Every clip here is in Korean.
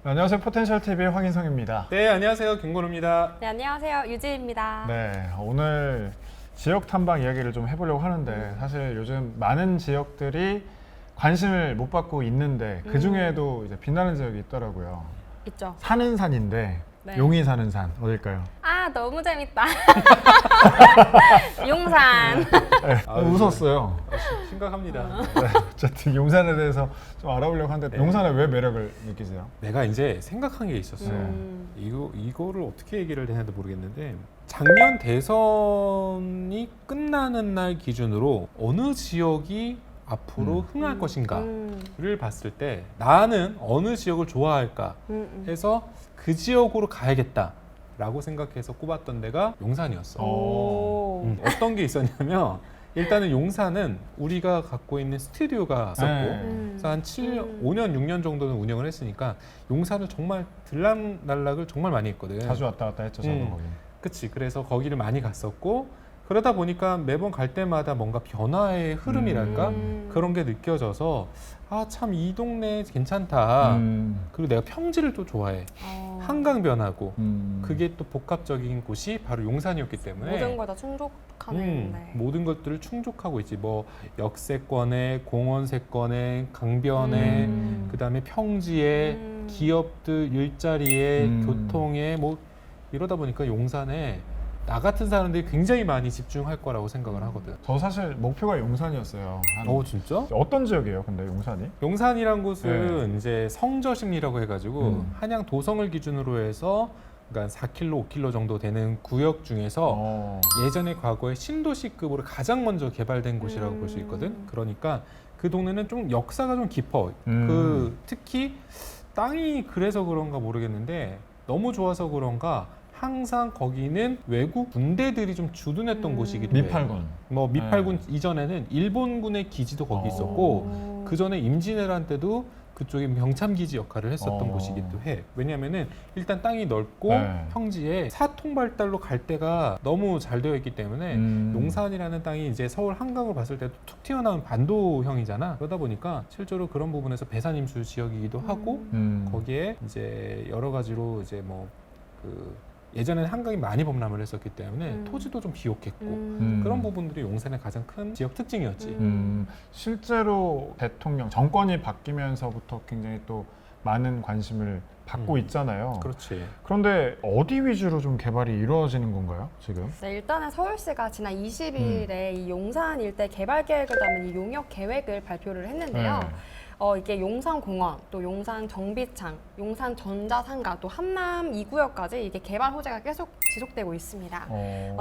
안녕하세요. 포텐셜 TV의 황인성입니다. 네, 안녕하세요. 김건우입니다. 네, 안녕하세요. 유지입니다. 네, 오늘 지역 탐방 이야기를 좀 해보려고 하는데 사실 요즘 많은 지역들이 관심을 못 받고 있는데 그 중에도 이제 빛나는 지역이 있더라고요. 있죠. 사는 산인데 네. 용이 사는 산 어딜까요? 아, 너무 재밌다. 용산. 네, 웃었어요. 심각합니다. 네, 어쨌든 용산에 대해서 좀 알아보려고 하는데 네. 용산에 왜 매력을 느끼세요? 내가 이제 생각한 게 있었어요. 네. 이거를 어떻게 얘기를 해야도 모르겠는데 작년 대선이 끝나는 날 기준으로 어느 지역이 앞으로 흥할 것인가를 봤을 때 나는 어느 지역을 좋아할까 해서 그 지역으로 가야겠다라고 생각해서 꼽았던 데가 용산이었어. 오. 어떤 게 있었냐면 일단은 용산은 우리가 갖고 있는 스튜디오가 있었고 네. 그래서 한 5년, 6년 정도는 운영을 했으니까 용산을 정말 들락날락을 정말 많이 했거든. 자주 왔다 갔다 했죠, 저도 거기. 그치. 그래서 거기를 많이 갔었고 그러다 보니까 매번 갈 때마다 뭔가 변화의 흐름이랄까 그런 게 느껴져서 아, 참 이 동네 괜찮다. 그리고 내가 평지를 또 좋아해. 한강 변하고 그게 또 복합적인 곳이 바로 용산이었기 때문에 모든 걸 다 충족하는. 네. 모든 것들을 충족하고 있지. 뭐 역세권에 공원세권에 강변에 그다음에 평지에 기업들 일자리에 교통에 뭐 이러다 보니까 용산에 나 같은 사람들이 굉장히 많이 집중할 거라고 생각을 하거든. 저 사실 목표가 용산이었어요. 진짜? 어떤 지역이에요, 근데 용산이? 용산이란 곳은 이제 성저심리라고 해가지고 한양 도성을 기준으로 해서 그러니까 4km, 5km 정도 되는 구역 중에서 예전에 과거에 신도시급으로 가장 먼저 개발된 곳이라고 볼 수 있거든. 그러니까 그 동네는 좀 역사가 좀 깊어. 그 특히 땅이 그래서 그런가 모르겠는데 너무 좋아서 그런가 항상 거기는 외국 군대들이 좀 주둔했던 곳이기도 해요. 미팔군. 뭐 미팔군 이전에는 일본군의 기지도 거기 있었고 그 전에 임진왜란 때도 그쪽에 병참기지 역할을 했었던 곳이기도 해. 왜냐하면은 일단 땅이 넓고 평지에 사통 발달로 갈 데가 너무 잘 되어 있기 때문에 용산이라는 땅이 이제 서울 한강을 봤을 때도 툭 튀어나온 반도형이잖아. 그러다 보니까 실제로 그런 부분에서 배산임수 지역이기도 하고 거기에 이제 여러 가지로 이제 뭐 예전에는 한강이 많이 범람을 했었기 때문에 토지도 좀 비옥했고 그런 부분들이 용산의 가장 큰 지역 특징이었지. 실제로 대통령 정권이 바뀌면서부터 굉장히 또 많은 관심을 받고 있잖아요. 그렇지. 그런데 어디 위주로 좀 개발이 이루어지는 건가요, 지금? 네, 일단은 서울시가 지난 20일에 이 용산 일대 개발 계획을 담은 이 용역 계획을 발표를 했는데요. 이게 용산공원, 또 용산 정비창, 용산 전자상가, 또 한남 2구역까지 이게 개발 호재가 계속 지속되고 있습니다.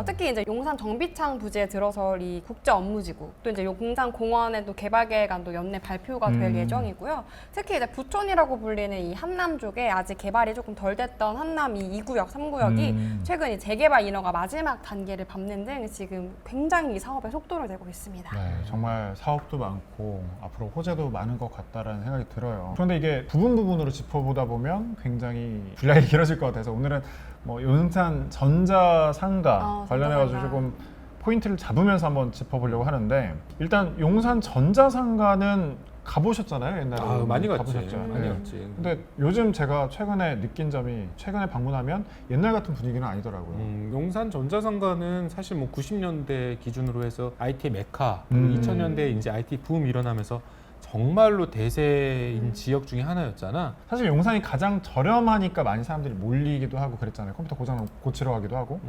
특히 이제 용산 정비창 부지에 들어설 이 국제 업무지구, 또 이제 용산 공원에도 개발 계획안도 연내 발표가 될 예정이고요. 특히 이제 부촌이라고 불리는 이 한남 쪽에 아직 개발이 조금 덜 됐던 한남 2구역, 3구역이 최근 이 재개발 인허가 마지막 단계를 밟는 등 지금 굉장히 이 사업에 속도를 내고 있습니다. 네, 정말 사업도 많고 앞으로 호재도 많은 것 같다라는 생각이 들어요. 그런데 이게 부분으로 짚어보다 보면 굉장히 분량이 길어질 것 같아서 오늘은 뭐 용산 전자상가 관련해가지고 조금 포인트를 잡으면서 한번 짚어보려고 하는데 일단 용산 전자상가는 가보셨잖아요, 옛날에. 많이 갔지. 가보셨죠? 많이 갔지. 근데 요즘 제가 최근에 느낀 점이 최근에 방문하면 옛날 같은 분위기는 아니더라고요. 용산 전자상가는 사실 뭐 90년대 기준으로 해서 IT 메카, 2000년대 이제 IT 붐 일어나면서 정말로 대세인 지역 중에 하나였잖아. 사실 용산이 가장 저렴하니까 많이 사람들이 몰리기도 하고 그랬잖아요. 컴퓨터 고장 고치러 가기도 하고.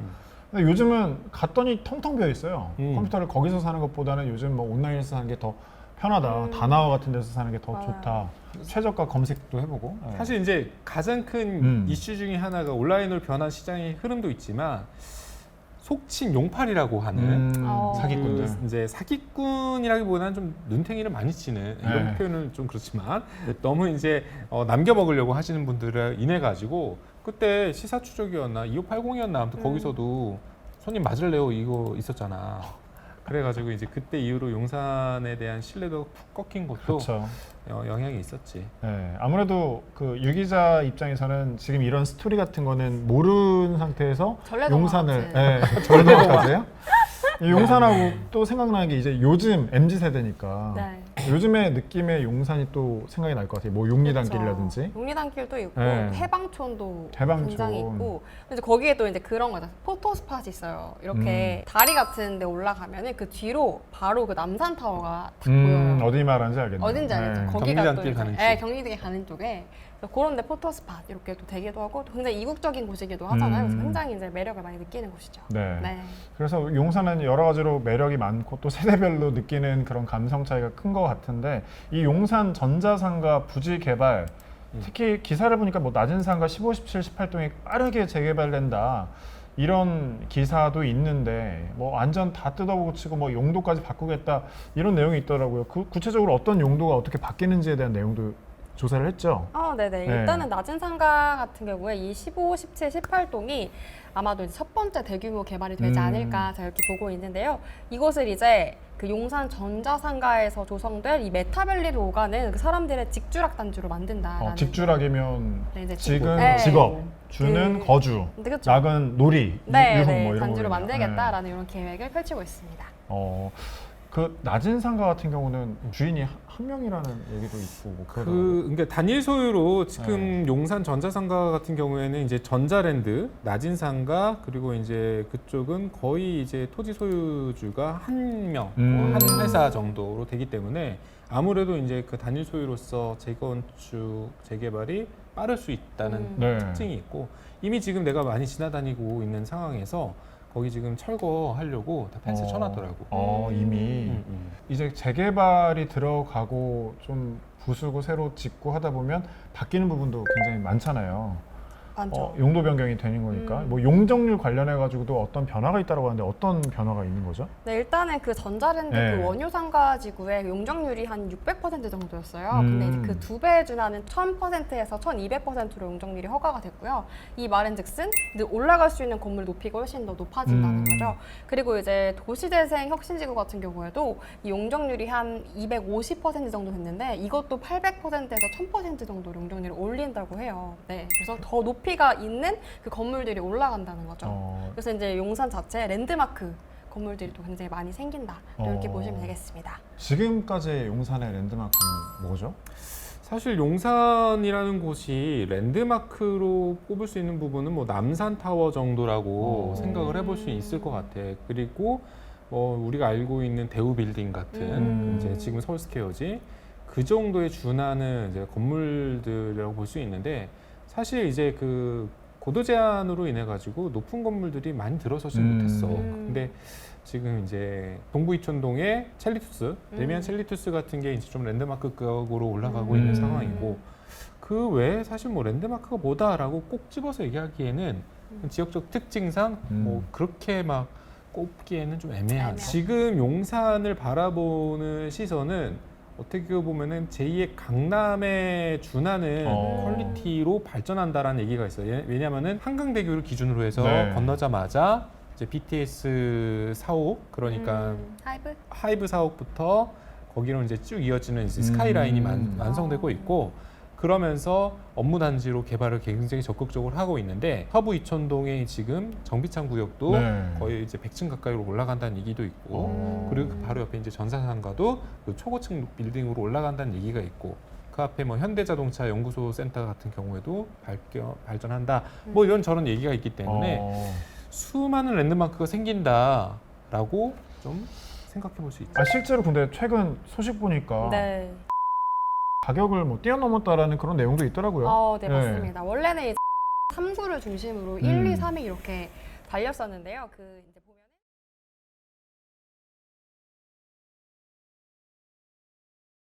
근데 요즘은 갔더니 텅텅 비어 있어요. 컴퓨터를 거기서 사는 것보다는 요즘 뭐 온라인에서 사는 게 더 편하다. 다나와 같은 데서 사는 게 더 좋다. 최저가 검색도 해보고. 사실 이제 가장 큰 이슈 중에 하나가 온라인으로 변한 시장의 흐름도 있지만 속칭 용팔이라고 하는 사기꾼들. 이제 사기꾼이라기보다는 좀 눈탱이를 많이 치는 이런 표현은 좀 그렇지만 너무 이제 남겨 먹으려고 하시는 분들을 인해 가지고 그때 시사추적이었나 2580이었나 아무튼 거기서도 손님 맞을래요 이거 있었잖아. 그래가지고 이제 그때 이후로 용산에 대한 신뢰도가 푹 꺾인 것도 그렇죠. 영향이 있었지. 네, 아무래도 그 유 기자 입장에서는 지금 이런 스토리 같은 거는 모르는 상태에서 용산을 전래동화까지요? 용산하고 또 생각나는 게 이제 요즘 MZ 세대니까 요즘에 느낌의 용산이 또 생각이 날 것 같아요. 뭐 용리단길이라든지. 그렇죠. 용리단길도 있고 네. 해방촌도 해방촌. 굉장히 있고 근데 거기에 또 이제 그런 거죠. 포토 스팟이 있어요. 이렇게 다리 같은 데 올라가면은 그 뒤로 바로 그 남산타워가 딱 보여요. 어디 말하는지 알겠네요. 어딘지 알겠죠? 네. 거기가 또 경리단길 이제- 가는 네, 쪽. 경리단길 가는 쪽에 그래서 그런 데 포토 스팟 이렇게 또 되기도 하고 또 굉장히 이국적인 곳이기도 하잖아요. 그래서 굉장히 이제 매력을 많이 느끼는 곳이죠. 네. 네. 그래서 용산은 여러 가지로 매력이 많고 또 세대별로 느끼는 그런 감성 차이가 큰 것 같은데 이 용산 전자상가 부지 개발 특히 기사를 보니까 뭐 낮은 상가 15, 17, 18동이 빠르게 재개발된다 이런 기사도 있는데 뭐 완전 다 뜯어보고 치고 뭐 용도까지 바꾸겠다 이런 내용이 있더라고요. 그 구체적으로 어떤 용도가 어떻게 바뀌는지에 대한 내용도 조사를 했죠. 네네. 네. 일단은 낮은 상가 같은 경우에 이 15, 17, 18동이 아마도 이제 첫 번째 대규모 개발이 되지 않을까 제가 이렇게 보고 있는데요. 이곳을 이제 그 용산 전자상가에서 조성될 이 메타밸리를 오가는 그 사람들의 직주락 단지로 만든다라는. 직주락이면 네, 이제 직은 네. 직업, 주는 그- 거주, 네, 그렇죠. 낙은 놀이, 네, 유흥 네, 뭐 이런 단지로 거겠네요. 만들겠다라는 이런 계획을 펼치고 있습니다. 그 낮은 상가 같은 경우는 주인이 한 명이라는 얘기도 있고 뭐 그러더라고요. 그러니까 단일 소유로 지금 용산 전자상가 같은 경우에는 이제 전자랜드, 낮은 상가 그리고 이제 그쪽은 거의 이제 토지 소유주가 한 명, 한 회사 정도로 되기 때문에 아무래도 이제 그 단일 소유로서 재건축, 재개발이 빠를 수 있다는 네. 특징이 있고 이미 지금 내가 많이 지나다니고 있는 상황에서 거기 지금 철거하려고 다 펜스 쳐놨더라고. 이미 이제 재개발이 들어가고 좀 부수고 새로 짓고 하다 보면 바뀌는 부분도 굉장히 많잖아요. 많죠. 용도 변경이 되는 거니까 뭐 용적률 관련해 가지고도 어떤 변화가 있다고 하는데 어떤 변화가 있는 거죠? 네, 일단은 그 전자랜드 네. 그 원효 상가 지구의 용적률이 한 600% 정도였어요. 음. 근데 이제 그 2배에 준하는 1000%에서 1200%로 용적률이 허가가 됐고요. 이 말인즉슨 이제 올라갈 수 있는 건물 높이가 훨씬 더 높아진다는 거죠. 그리고 이제 도시재생 혁신지구 같은 경우에도 이 용적률이 한 250% 정도 됐는데 이것도 800%에서 1000% 정도로 용적률을 올린다고 해요. 네, 그래서 더 높이가 있는 그 건물들이 올라간다는 거죠. 그래서 이제 용산 자체 랜드마크 건물들이 또 굉장히 많이 생긴다 이렇게 보시면 되겠습니다. 지금까지의 용산의 랜드마크는 뭐죠? 사실 용산이라는 곳이 랜드마크로 꼽을 수 있는 부분은 뭐 남산타워 정도라고 생각을 해볼 수 있을 것 같아. 그리고 우리가 알고 있는 대우빌딩 같은 이제 지금 서울스퀘어지 그 정도에 준하는 이제 건물들이라고 볼 수 있는데 사실 이제 그 고도 제한으로 인해 가지고 높은 건물들이 많이 들어서지 못했어. 근데 지금 이제 동부 이촌동의 첼리투스, 데미안 첼리투스 같은 게 이제 좀 랜드마크격으로 올라가고 있는 상황이고 그 외에 사실 뭐 랜드마크가 뭐다라고 꼭 집어서 얘기하기에는 지역적 특징상 뭐 그렇게 막 꼽기에는 좀 애매한. 지금 용산을 바라보는 시선은 어떻게 보면은 제2의 강남에 준하는 퀄리티로 발전한다라는 얘기가 있어요. 왜냐하면은 한강대교를 기준으로 해서 네. 건너자마자 이제 BTS 사옥 그러니까 하이브 사옥부터 거기로 이제 쭉 이어지는 이제 스카이라인이 완성되고 있고 그러면서 업무 단지로 개발을 굉장히 적극적으로 하고 있는데 서부 이촌동에 지금 정비창 구역도 거의 이제 100층 가까이로 올라간다는 얘기도 있고 그리고 그 바로 옆에 이제 전사상가도 그 초고층 빌딩으로 올라간다는 얘기가 있고 그 앞에 뭐 현대자동차 연구소 센터 같은 경우에도 발전한다 뭐 이런 저런 얘기가 있기 때문에 수많은 랜드마크가 생긴다라고 좀 생각해 볼 수 있죠. 실제로 근데 최근 소식 보니까 네. 가격을 뭐 뛰어넘었다라는 그런 내용도 있더라고요. 네, 맞습니다. 원래는 이제 3구를 중심으로 1, 2, 3이 이렇게 달렸었는데요. 그 이제